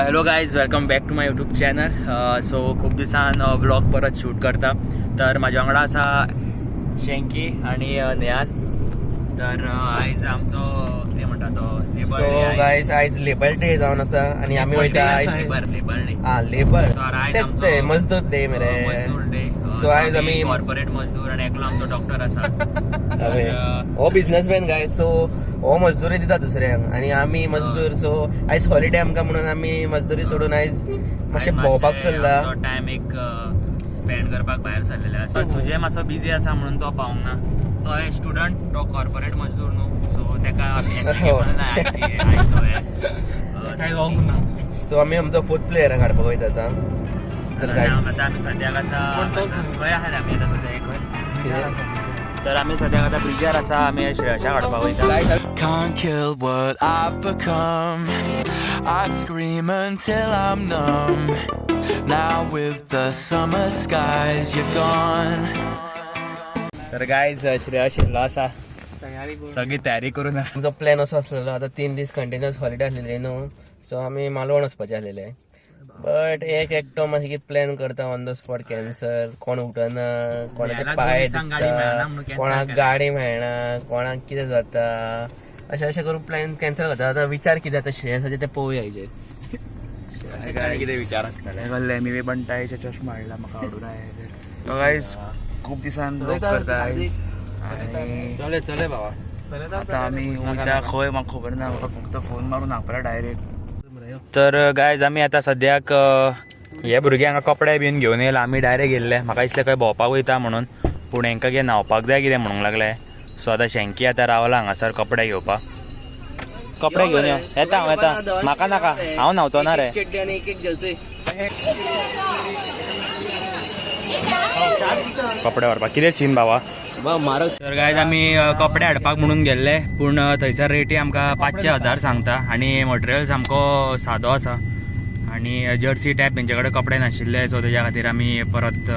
Hello guys, welcome back to my YouTube channel. So खूप दिसान blog परत shoot करता. तर माझ्या वांगडा असा शेंकी आणि नेहाल. तर आयज आमचो ते म्हणटा तो लेबर सो गाईज आयज लेबर डे जावन आसा आणि आम्ही वयता आयज लेबर डे. लेबर तर आयज तेच ते मजदूर डे मरे. मजदूर डे. सो आयज आम्ही कॉर्पोरेट मजदूर आणि एकलो आमचो डॉक्टर आसा. हो बिझनेसमॅन गाय. सो हो मजदुरी दिता दुसऱ्यांक आणि आम्ही मजदूर. सो आयज हॉलिडे आमकां म्हणून आम्ही मजदुरी सोडून आयज मातशें भोंवपाक चल्ला. टाइम एक स्पेंड करपाक भायर सरलेले आसा. सुजय मातसो बिझी आसा म्हणून तो पावूंक ना. तो स्टुडंट, तो कॉर्पोरेट मजदूर न्हू. सो तेका सो आम्ही आमचो फोर्थ प्लेयर काडपाक वयता आतां. चल गायज आता आम्ही सद्याक आसा खंय आसा आमी आतां सद्याक खंय. तर आम्ही सद्याक आतां ब्रिजार आसा. आमी श्रेयशा काडपाक वयता. Can't kill what I've become. I scream until I'm numb. Now with the summer skies you're gone. तर गायज श्रेयश शिल्लो आसा. सगळी तयारी करून आमचो प्लॅन असो आसलेलो. आता 3 दीस कंटिन्युअस हॉलिडे आसलेले न्हू. सो आमी मालवण वचपाचे आसलेले. बट एकटो मागीर प्लॅन करता ऑन द स्पॉट कॅन्सल. कोण उठना, कोणाचे पाय दुखता, कोणाक गाडी मेळना, कोणाक कितें जाता, अशें करून प्लॅन कॅन्सल करता. आता विचार कितें जाता श्रेयसाचे ते पळोवया हेजेर. कितें विचार आसतले. मी बनटायचे चश्मा हाडला म्हाका आवडून आहे. गायज खूप दिसान ब्लॉग करता चले चले बाबा. आता आमी वयता खंय म्हाका खबर ना. म्हाका फक्त फोन मारून हांगपरा डायरेक्ट. तर गायज आमी आतां सद्याक हे भुरग्यांक कपडे बीन घेवन येयला. आमी डायरेक्ट गेल्ले. म्हाका दिसलें खंय भोंवपाक वयता म्हणून, पूण हेंकां कितें न्हांवपाक जाय कितें म्हणूंक लागले. सो आतां शेंकी आतां रावला हांगासर कपडे घेवपाक. कपडे घेवन यो. येता हांव येता. म्हाका नाका, हांव न्हांवचो ना रे. कपडे व्हरपाक कितें सीन बाबा. तर गायज आमी कपडे हाडपाक म्हणून गेल्ले, पूण थंयसर रेटी आमकां 5,000 सांगता आणि मटेरियल सामको सादो आसा आणि जर्सी टायप तेंचे कडेन कपडे नाशिल्ले. सो तेज्या खातीर आमी परत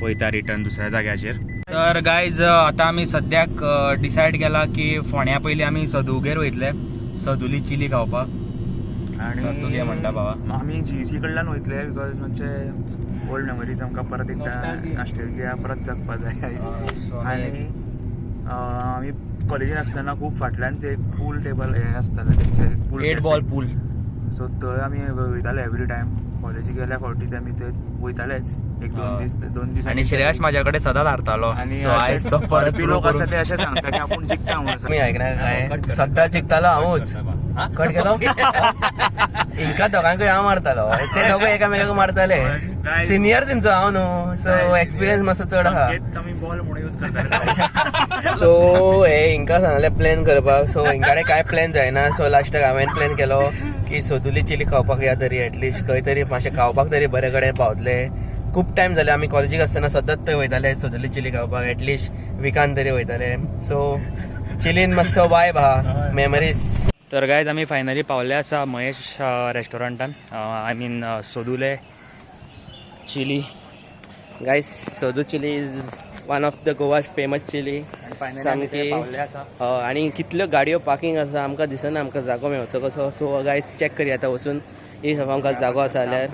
वयता रिटर्न दुसऱ्या जाग्याचेर. तर गायज आतां आमी सद्याक डिसायड केला की फोंड्या पयलीं आमी सदुगेर वयतले. सदुली चिली खावपाक. आणि तुगे म्हणटा बाबा आम्ही GC कडल्यान वयतले. बिकॉज म्हणजे ओल्ड मेमरीज आमकां परत एकदा नॉस्टॅल्जिया परत जगपा जाय आयज. आनी आमी कॉलेजीन आसतना खूब फाटल्यान ते पूल टेबल हे आसताले तेंचे 8 बॉल पूल. सो थंय आमी वयताले एवरी टायम. कॉलेजीक गेल्या फावटी ते आमी थंय वयतालेच एक 2 दीस. आणि श्रेयश म्हाज्या कडेन सदांच हारतालो. आनी आयज तो परत लोक आसता ते अशें सांगता की आपूण जिखता म्हणून. मी ऐकना काय सद्दा जिंकतालो हांवूच. कट केलो इंका दोगांकूय हांव मारतालो. ते दोघे एकामेकाक मारताले. सिनियर तेंचो हांव न्हू. सो एक्सपिरियन्स मातसो चड आहा. आमी बॉल म्हणून यूज करता. सो हे हिंका सांगले प्लॅन करपाक. सो हिंकाडे काय प्लॅन जायना. सो लास्टाक हांवें प्लॅन केलो की सदुली चिली खावपाक या तरी एटलिस्ट खंय तरी मातशें खावपाक तरी बरे कडेन पावतले. खूब टायम जाले आमी कॉलेजीक आसतना सतत थंय वयताले सदुली चिली खावपाक. एटलिस्ट विकान तरी वयताले. सो चिलीन मातसो वायब आहा, मेमरीज. तर गायज आमी फायनली पावले आसा महेश रेस्टॉरंटान. आय मीन सदुले chilli. Guys Sadu chilli is one of the Goa's famous chilli. सामकी आणि कितल्यो गाडयो पार्किंग आसा आमकां दिसना आमकां जागो मेळचो कसो. सो गायस चॅक करी आतां वचून इफ आमकां जागो आसा जाल्यार.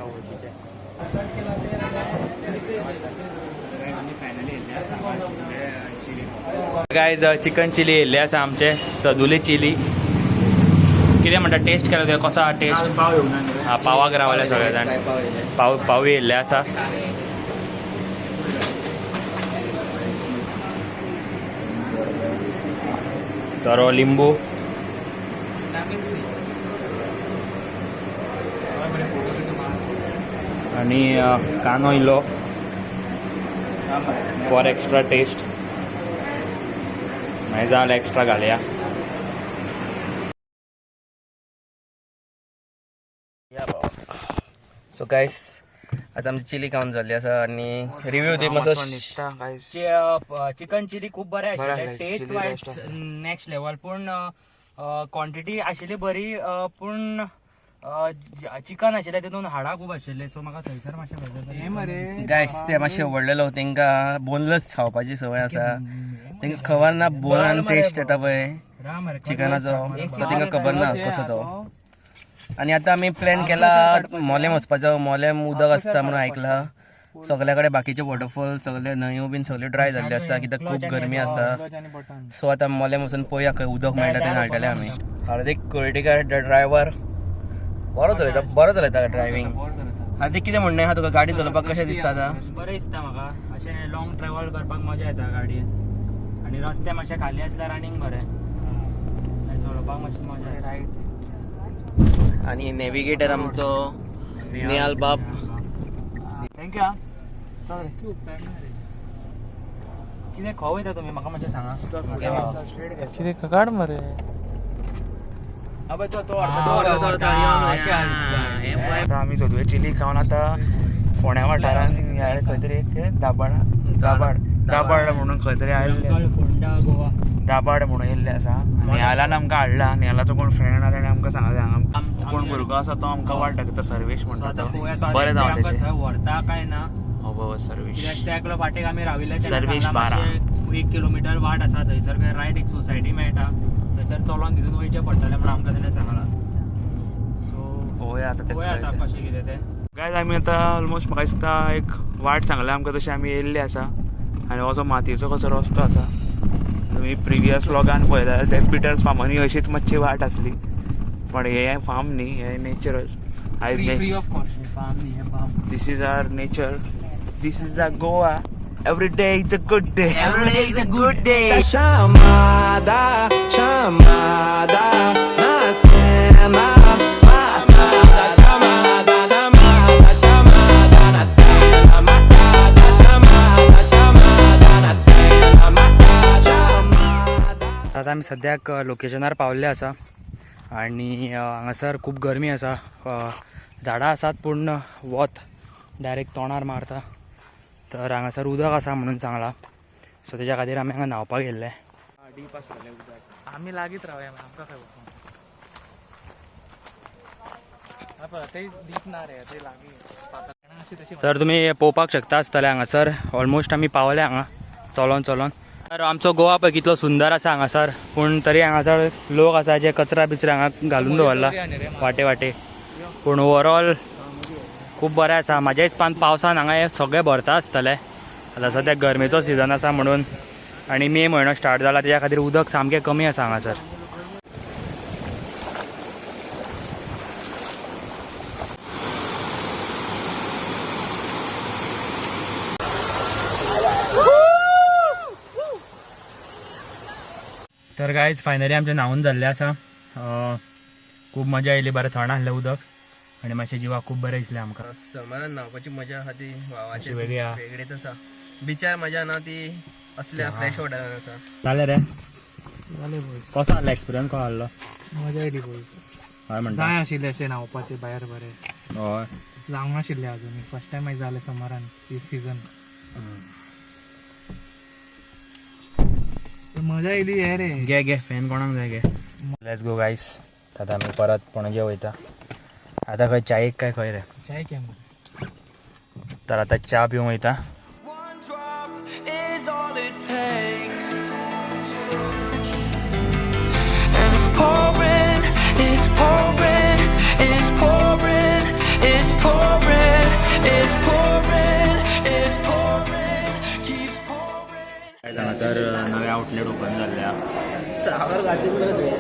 गायज चिकन चिली येयल्ले आसा आमचे सदुले चिली. कितें म्हणटा टेस्ट केलो तुवें कसो आहा टेस्ट. पाव येवना. हा पावाक रावले सगळे जाण. पाव येयल्ले आसा. तर लिंबू आणि कानो इल्लो फॉर एक्स्ट्रा टेस्ट. मागीर जाल्यार एक्स्ट्रा घालया. सो गायस आता आमची चिली खावन जाल्ली आसा आणि रिव्यू दी मातसो. चिकन चिली खूप बरें आशिल्ले. Taste wise next level. पूण क्वॉन्टिटी आशिल्ली बरी. पूण चिकन आशिल्लें तितून हाडां खूब आशिल्ले. सो म्हाका थंयसर मातशें गायस ते मातशें व्हडलेलो तेंकां बोनलेस खावपाची संवय आसा. तेंकां खबर ना बोनान टेस्ट येता पळय चिकनाचो. तो तेंकां खबर ना कसो तो. आणि आता आम्ही प्लॅन केला मोलेम वचपाचो. मोलेम उदक आसता म्हणून आयकला. सगळ्याकडे बाकीचे वॉटरफॉल सगळे न्हंयो बीन सगळे ड्राय जाल्ले आसता कित्याक खूप गरमी आसा. सो आता मोलेम वचून पळोवया खंय उदक मेळटा तें घालतले आमी. हार्दिक कुर्डीकर ड्रायव्हर बरो चलयता ड्रायव्हिंग. हार्दिक कितें म्हणणें आहा तुका गाडी चलोवपाक कशें दिसता आता? बरें दिसता म्हाका. अशें लॉंग ट्रॅव्हल करपाक मजा येता गाडयेन आनी रस्ते मातशे खाली आसल्यार रनिंग बरें चलोवपाक मातशी मजा येता. आणि नेविगेटर आमचो निहाल बाब. थँक्यू हा. कितें खंय वयता तुमी म्हाका मातशें सांगा. कितें काड मरे. आम्ही सोदवे चिली खावन आता फोण्या वाठारान खंय तरी एक दाबाड म्हणून खंय तरी आयिल्ले गोवा दाबाड म्हणून येयल्ले आसा. निहालान आमकां हाडला. निहालाचो कोण फ्रेंड आहा ताणें आमकां सांगलें हांगा कोण भुरगो आसा तो आमकां वाट दाखयता. सर्वेश म्हणटा तो बरें जावन तेचें व्हरता काय ना सर्वेश त्या किलो वाटेक आमी राविल्ले. सर्वेश 12 1 किलोमीटर वाट आसा. थंयसर काय रायट एक सोसायटी मेळटा. थंयसर चलोन तितून वयचें पडटलें म्हणून आमकां ताणें सांगलां. सो पळोवया आतां पळोवया आतां कशें कितें तें. गायज आमी आतां ऑलमोस्ट म्हाका दिसता एक वाट सांगल्या आमकां तशी आमी येयल्ले आसा. आनी हो जो मातयेचो कसो रस्तो आसा तुमी प्रिवियस व्लॉगान पळयल्यार ते पिटर्स फार्मांनी अशीच मातशी वाट आसली. पण हे फार्म न्ही हे नेचरल. आयज this is our nature. This is our Goa. Every day is a good day. Every day is a good day. Chamada, chamada, na cena. Matada, chamada, chamada, chamada, na cena. Matada, chamada, chamada, na cena. Matada, chamada. आता आमी सद्याक लोकेशनार पावल्ले आसा आनी हांगासर खूब गरमी आसा. झाडां आसात पूण वत डायरेक्ट तोंडार मारता. तर हांगासर उदक आसा म्हणून सांगला. सो तेज्या खातीर आमी हांगा न्हावपाक गेल्ले. डीप आसलेलें उदक. आमी लागींच रावया आमकां खंय वचूं. ते डीप ना रे ते लागीं. तर तुमी पळोवपाक शकता आसतले हांगासर ऑलमोस्ट आमी पावले हांगा चलोन. तर आमचो गोवा पळय कितलो सुंदर आसा हांगासर. पूण तरी हांगासर लोक आसा जे कचरा बिचरा हांगा घालून दवरला वाटे. पूण ओवरऑल खूब बरें आसा. म्हाज्या हिसपान पावसान हांगा हे सगळे भरता आसतले. आतां सद्याक गरमेचो सिजन आसा म्हणून आनी मे म्हयनो स्टार्ट जाला तेज्या खातीर उदक सामकें कमी आसा हांगासर. तर गायज फायनली आमचें न्हावून जाल्लें आसा. खूब मजा येयली. बरें थंड आसलें उदक आनी मातशें जिवाक खूब बरें दिसलें आमकां. समरान न्हावपाची मजा आहा ती वावाची वेगळी आहा. वेगळीच आसा. बिचार मजा ना ती असल्या फ्रेश वॉटरान आसा. जालें रे कसो आहलो एक्सपिरियन्स कसो आहलो? मजा येयली पळय. हय म्हणटा जाय आशिल्लें अशें न्हावपाचें भायर बरें. हय जावंक नाशिल्लें अजून. फर्स्ट टायम जालें समरान दीस सीजन. मजा येयली हे रे. घे फॅन कोणाक जाय घे. Let's go guys. आतां आमी परत पणजे वयता. आतां खंय चायेक काय खंय रे? चाय केम. तर आतां च्या पिवंक वयता. One drop is all it takes. And it's pouring, it's pouring, it's pouring, it's pouring, it's pouring, it's pouring, keeps pouring. हांगासर नवें आउटलेट ओपन जाल्लें आहा. सागर घातली मरे तुवें.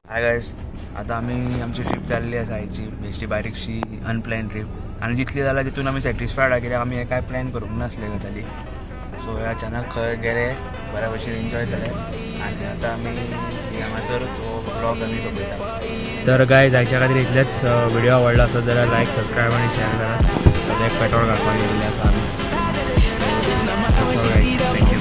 Hi guys. आतां आमी आमची ट्रीप जाल्ली आसा आयची बेश्टी बारीकशी अनप्लॅन ट्रीप. आनी जितली जाला तितून आमी सॅटिस्फायड आहा कित्याक आमी हे काय प्लॅन करूंक नासले गजाली. सो हे अचानक खंय गेले बऱ्या भशेन एन्जॉय जाले आनी आतां आमी हांगासर तो ब्लॉग आमी सोंपयता. तर गायज आयच्या खातीर इतलेच. व्हिडिओ आवडला आसत जाल्यार लायक सबस्क्रायब आनी शेअर करा. सद्याक पेट्रोल घालपाक गेल्ले आसा आमी. थँक्यू.